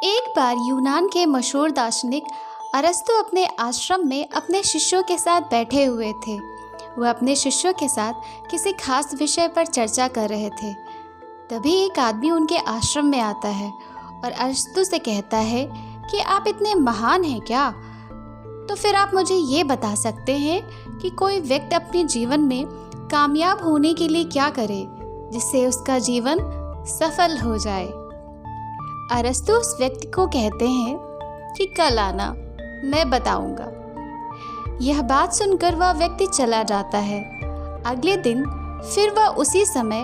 एक बार यूनान के मशहूर दार्शनिक अरस्तु अपने आश्रम में अपने शिष्यों के साथ बैठे हुए थे। वह अपने शिष्यों के साथ किसी खास विषय पर चर्चा कर रहे थे। तभी एक आदमी उनके आश्रम में आता है और अरस्तु से कहता है कि आप इतने महान हैं क्या? तो फिर आप मुझे ये बता सकते हैं कि कोई व्यक्ति अपने जीवन में कामयाब होने के लिए क्या करे जिससे उसका जीवन सफल हो जाए। अरस्तु उस व्यक्ति को कहते हैं कि कल आना, मैं बताऊंगा। यह बात सुनकर वह व्यक्ति चला जाता है। अगले दिन फिर वह उसी समय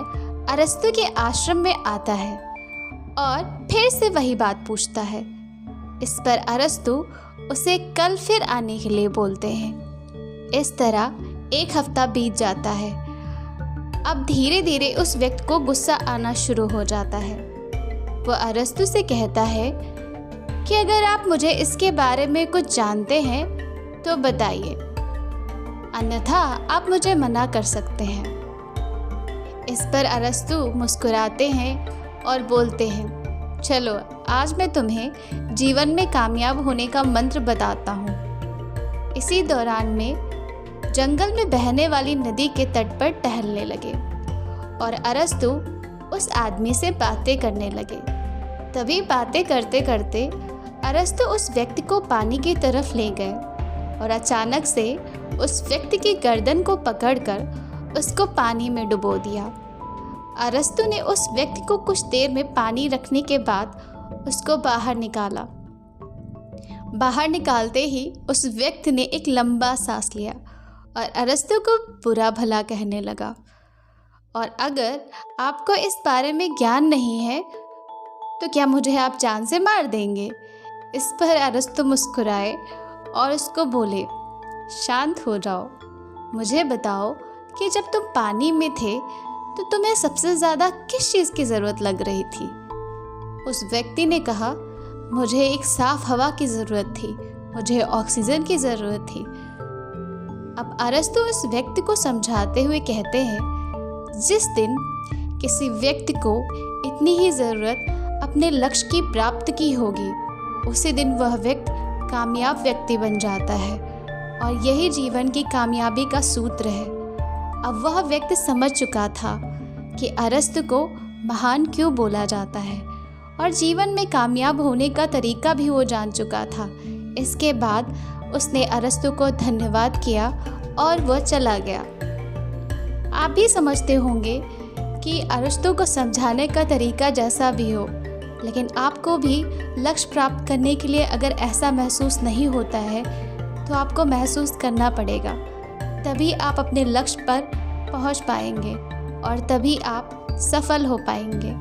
अरस्तु के आश्रम में आता है और फिर से वही बात पूछता है। इस पर अरस्तु उसे कल फिर आने के लिए बोलते हैं। इस तरह एक हफ्ता बीत जाता है। अब धीरे धीरे उस व्यक्ति को गुस्सा आना शुरू हो जाता है। वह अरस्तु से कहता है कि अगर आप मुझे इसके बारे में कुछ जानते हैं तो बताइए, अन्यथा आप मुझे मना कर सकते हैं। इस पर अरस्तु मुस्कुराते हैं और बोलते हैं, चलो आज मैं तुम्हें जीवन में कामयाब होने का मंत्र बताता हूँ। इसी दौरान में जंगल में बहने वाली नदी के तट पर टहलने लगे और अरस्तु उस आदमी से बातें करने लगे। तभी बातें करते करते अरस्तु उस व्यक्ति को पानी की तरफ ले गए और अचानक से उस व्यक्ति की गर्दन को पकड़कर उसको पानी में डुबो दिया। अरस्तु ने उस व्यक्ति को कुछ देर में पानी रखने के बाद उसको बाहर निकाला। बाहर निकालते ही उस व्यक्ति ने एक लंबा सांस लिया और अरस्तु को बुरा भला कहने लगा। और अगर आपको इस बारे में ज्ञान नहीं है तो क्या मुझे आप जान से मार देंगे? इस पर अरस्तु मुस्कुराए और उसको बोले, शांत हो जाओ, मुझे बताओ कि जब तुम पानी में थे तो तुम्हें सबसे ज़्यादा किस चीज़ की ज़रूरत लग रही थी? उस व्यक्ति ने कहा, मुझे एक साफ हवा की ज़रूरत थी, मुझे ऑक्सीजन की ज़रूरत थी। अब अरस्तु उस व्यक्ति को समझाते हुए कहते हैं, जिस दिन किसी व्यक्ति को इतनी ही ज़रूरत अपने लक्ष्य की प्राप्ति की होगी, उसी दिन वह व्यक्ति कामयाब व्यक्ति बन जाता है और यही जीवन की कामयाबी का सूत्र है। अब वह व्यक्ति समझ चुका था कि अरस्तु को महान क्यों बोला जाता है और जीवन में कामयाब होने का तरीका भी वो जान चुका था। इसके बाद उसने अरस्तु को धन्यवाद किया और वह चला गया। आप भी समझते होंगे कि अरस्तु को समझाने का तरीका जैसा भी हो, लेकिन आपको भी लक्ष्य प्राप्त करने के लिए अगर ऐसा महसूस नहीं होता है तो आपको महसूस करना पड़ेगा। तभी आप अपने लक्ष्य पर पहुंच पाएंगे और तभी आप सफल हो पाएंगे।